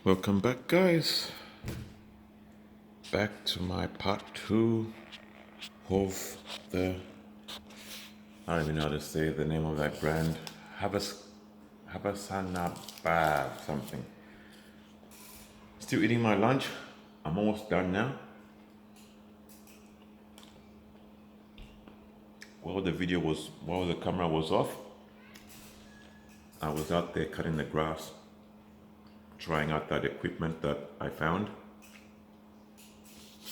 Welcome back, guys. Back to my part two of the, I don't even know how to say the name of that brand. Habasanaba something. Still eating my lunch. I'm almost done now. While the camera was off, I was out there cutting the grass, trying out that equipment that I found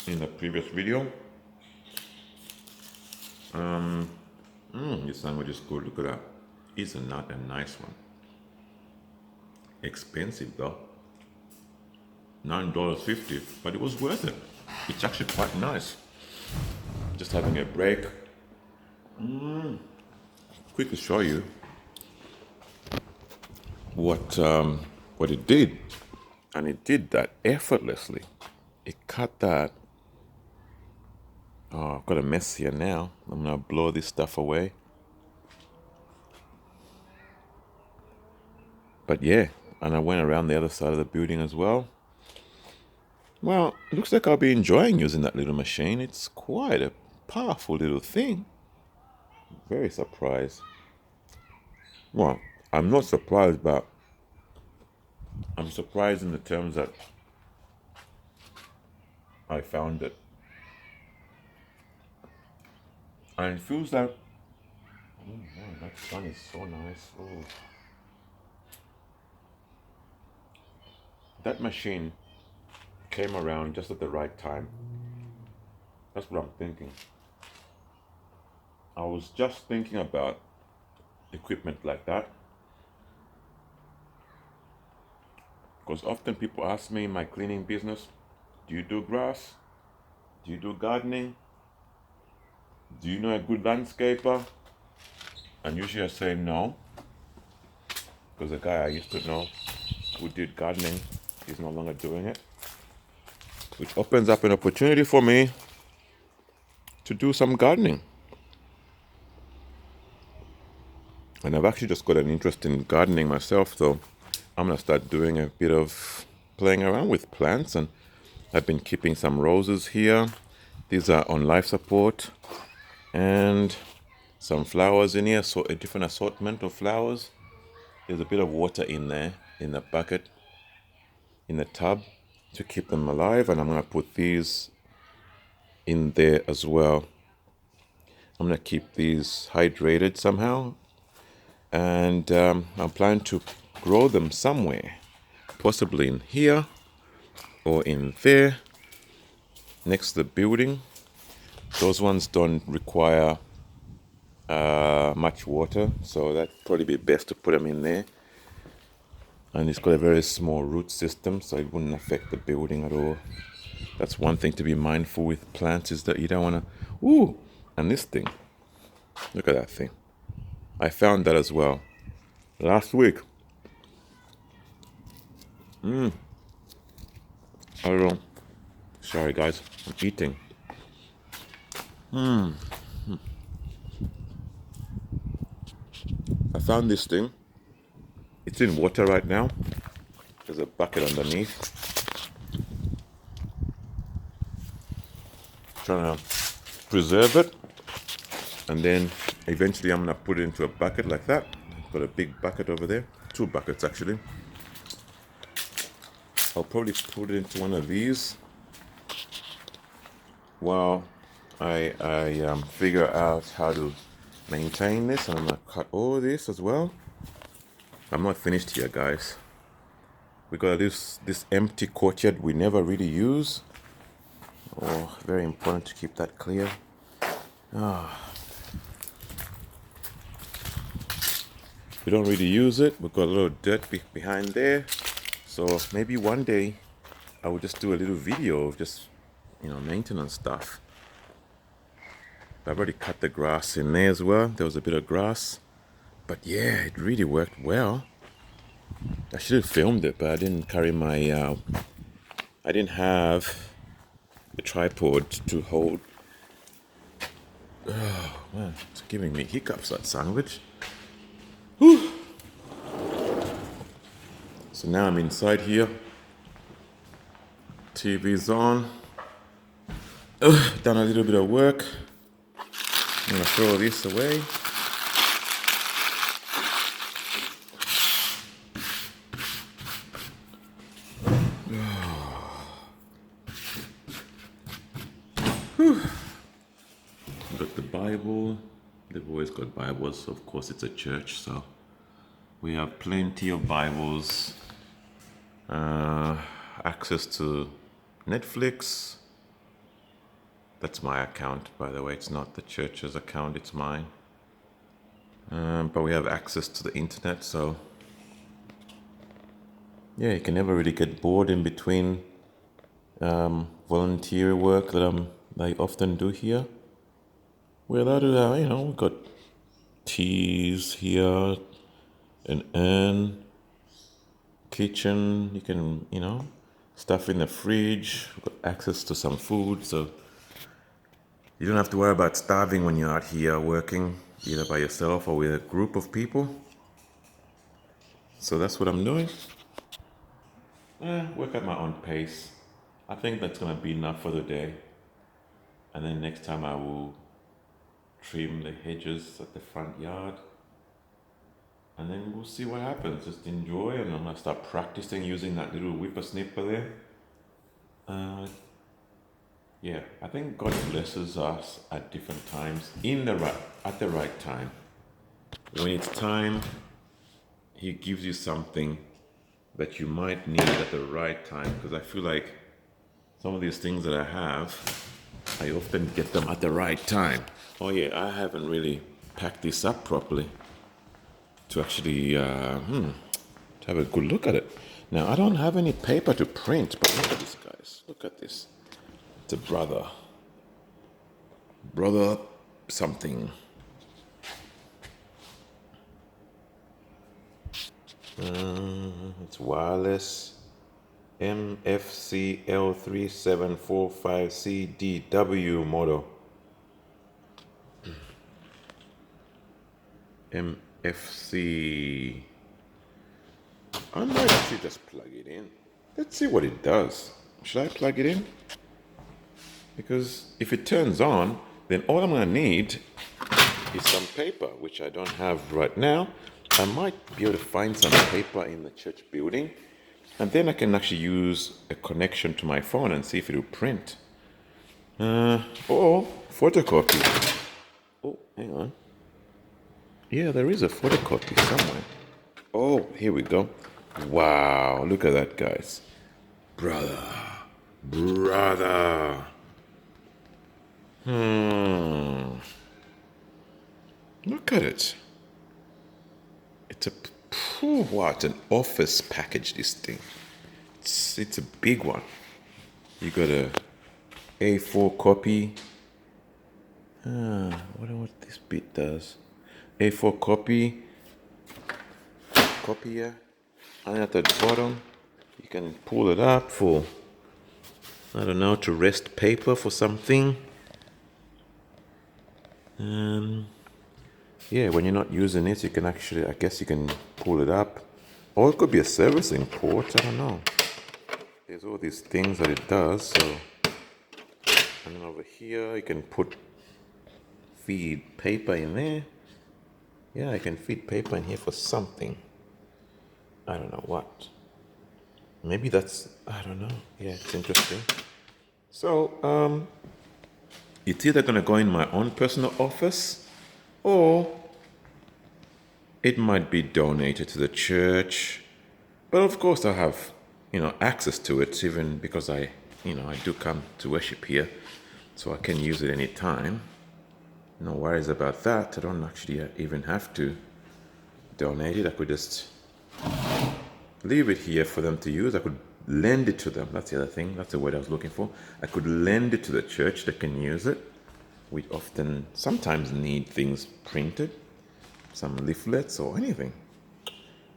in the previous video. This sandwich is good. Look at that. Isn't that a nice one? Expensive though. $9.50, but it was worth it. It's actually quite nice. Just having a break. Quickly show you what it did, and it did that effortlessly. It cut that. Oh, I've got a mess here now. I'm gonna blow this stuff away. But yeah, and I went around the other side of the building as well. Well, it looks like I'll be enjoying using that little machine. It's quite a powerful little thing. Very surprised. Well, I'm not surprised, but I'm surprised in the terms that I found it. And it feels like, oh man, that sun is so nice. Oh. That machine came around just at the right time. That's what I'm thinking. I was just thinking about equipment like that. Because often people ask me in my cleaning business, do you do grass? Do you do gardening? Do you know a good landscaper? And usually I say no. Because the guy I used to know who did gardening is no longer doing it. Which opens up an opportunity for me to do some gardening. And I've actually just got an interest in gardening myself, so I'm going to start doing a bit of playing around with plants. And I've been keeping some roses here. These are on life support. And some flowers in here, so a different assortment of flowers. There's a bit of water in there, in the bucket, in the tub, to keep them alive. And I'm going to put these in there as well. I'm going to keep these hydrated somehow. And I'm planning to grow them somewhere, possibly in here or in there, next to the building. Those ones don't require much water, so that'd probably be best to put them in there. And it's got a very small root system, so it wouldn't affect the building at all. That's one thing to be mindful with plants, is that you don't want to... Ooh! And this thing. Look at that thing. I found that as well last week. I don't know. Sorry, guys. I'm eating. I found this thing. It's in water right now. There's a bucket underneath. Trying to preserve it. And then eventually I'm going to put it into a bucket like that. I've got a big bucket over there. 2 buckets, actually. I'll probably put it into one of these while I figure out how to maintain this. And I'm going to cut all this as well. I'm not finished here, guys. We got this empty courtyard we never really use. Oh, very important to keep that clear. We don't really use it. We've got a little dirt behind there. So maybe one day I will just do a little video of just, maintenance stuff. I've already cut the grass in there as well. There was a bit of grass. But yeah, it really worked well. I should have filmed it, but I didn't carry my... I didn't have the tripod to hold. Oh, man, it's giving me hiccups, that sandwich. Whew. So now I'm inside here. TV's on. Done a little bit of work. I'm gonna throw this away. Got the Bible. They've always got Bibles. Of course, it's a church, so we have plenty of Bibles. Access to Netflix. That's my account, by the way. It's not the church's account, it's mine. But we have access to the internet, so yeah, you can never really get bored in between volunteer work that I often do here. We're allowed to, we've got teas here, an urn, kitchen. You can, stuff in the fridge. We've got access to some food, so you don't have to worry about starving when you're out here working, either by yourself or with a group of people. So that's what I'm doing. Work at my own pace. I think that's gonna be enough for the day. And then next time I will trim the hedges at the front yard. And then we'll see what happens. Just enjoy, and I'm gonna start practicing using that little whippersnipper there. Yeah, I think God blesses us at different times at the right time. When it's time, He gives you something that you might need at the right time. Because I feel like some of these things that I have, I often get them at the right time. Oh yeah, I haven't really packed this up properly to actually to have a good look at it. Now I don't have any paper to print, but look at this, guys. Look at this. It's a brother something. It's wireless. MFC L3745CDW model. MFC. I might actually just plug it in. Let's see what it does. Should I plug it in? Because if it turns on, then all I'm going to need is some paper, which I don't have right now. I might be able to find some paper in the church building, and then I can actually use a connection to my phone and see if it will print. Or photocopy. Oh, hang on. Yeah, there is a photocopy somewhere. Oh, here we go. Wow, look at that, guys. Brother. Look at it. It's what an office package, this thing. It's a big one. You got a A4 copy. I wonder what this bit does. A4 copy. Copier. And at the bottom, you can pull it up for, I don't know, to rest paper for something. Yeah, when you're not using it, you can actually, I guess you can pull it up. Or it could be a servicing port, I don't know. There's all these things that it does, so. And then over here, you can feed paper in there. Yeah, I can feed paper in here for something. I don't know what. Maybe that's, I don't know. Yeah, it's interesting. So, it's either going to go in my own personal office, or it might be donated to the church. But of course I'll have, access to it, even because I do come to worship here, so I can use it anytime. No worries about that. I don't actually even have to donate it. I could just leave it here for them to use. I could lend it to them. That's the other thing. That's the word I was looking for. I could lend it to the church. They can use it. We sometimes need things printed, some leaflets or anything.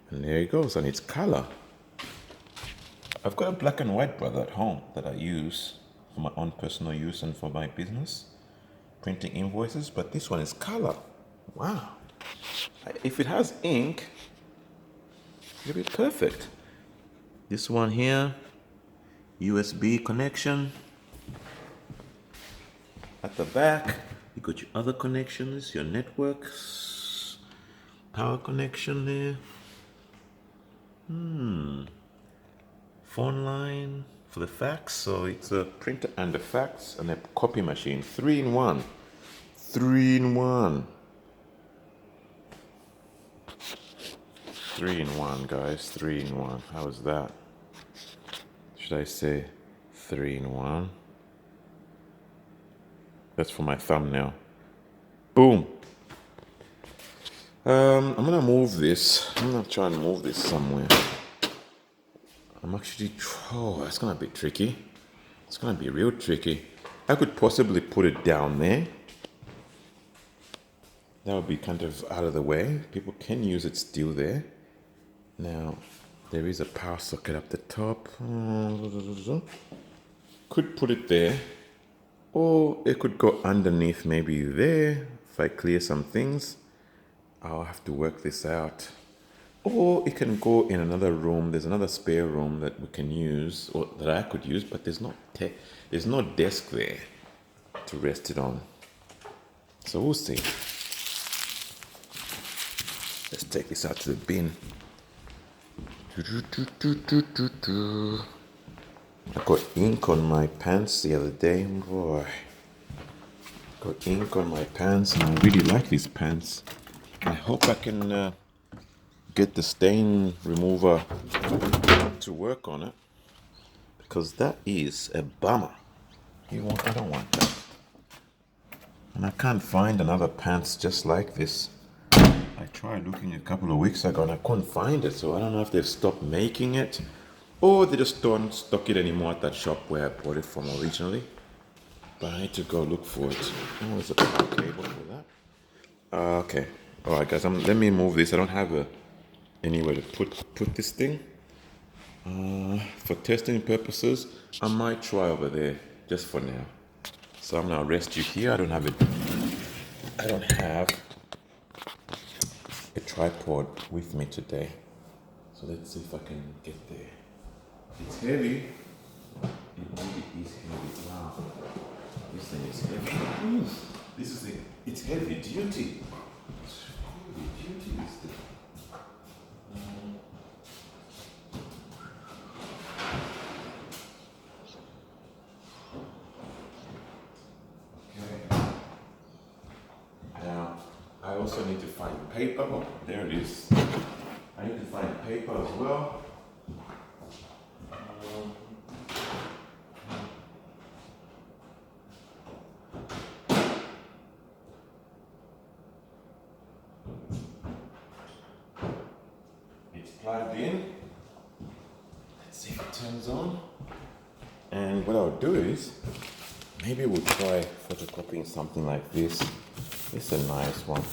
And there it goes, and it's color. I've got a black and white brother at home that I use for my own personal use and for my business, printing invoices, but this one is color. Wow. If it has ink, it'll be perfect. This one here, USB connection. At the back, you got your other connections, your networks, power connection there. Phone line for the fax. So it's a printer and a fax and a copy machine. 3-in-1. 3-in-1. 3-in-1, guys. 3-in-1. How is that? Should I say 3-in-1? That's for my thumbnail. Boom. I'm gonna move this. I'm gonna try and move this somewhere. I'm actually, oh, that's gonna be tricky. It's gonna be real tricky. I could possibly put it down there. That would be kind of out of the way. People can use it still there. Now, there is a power socket up the top. Could put it there. Or it could go underneath maybe there. If I clear some things, I'll have to work this out. Or it can go in another room. There's another spare room that we can use, or that I could use, but there's no desk there to rest it on. So we'll see. Let's take this out to the bin. I got ink on my pants the other day. Boy, got ink on my pants, and I really like these pants. I hope I can get the stain remover to work on it, because that is a bummer. I don't want that. And I can't find another pants just like this. I tried looking a couple of weeks ago and I couldn't find it, so I don't know if they've stopped making it or they just don't stock it anymore at that shop where I bought it from originally. But I need to go look for it. Oh, there's a power cable for that. Okay. Alright guys, let me move this. I don't have anywhere to put this thing. For testing purposes, I might try over there just for now. So I'm gonna rest you here. I don't have a tripod with me today. So let's see if I can get there. It's heavy. It really is heavy. Wow. This thing is heavy. It's heavy duty. It's heavy duty, this thing. I also need to find paper. Oh, there it is. I need to find paper as well. It's plugged in. Let's see if it turns on. And what I'll do is, maybe we'll try photocopying something like this. It's a nice one.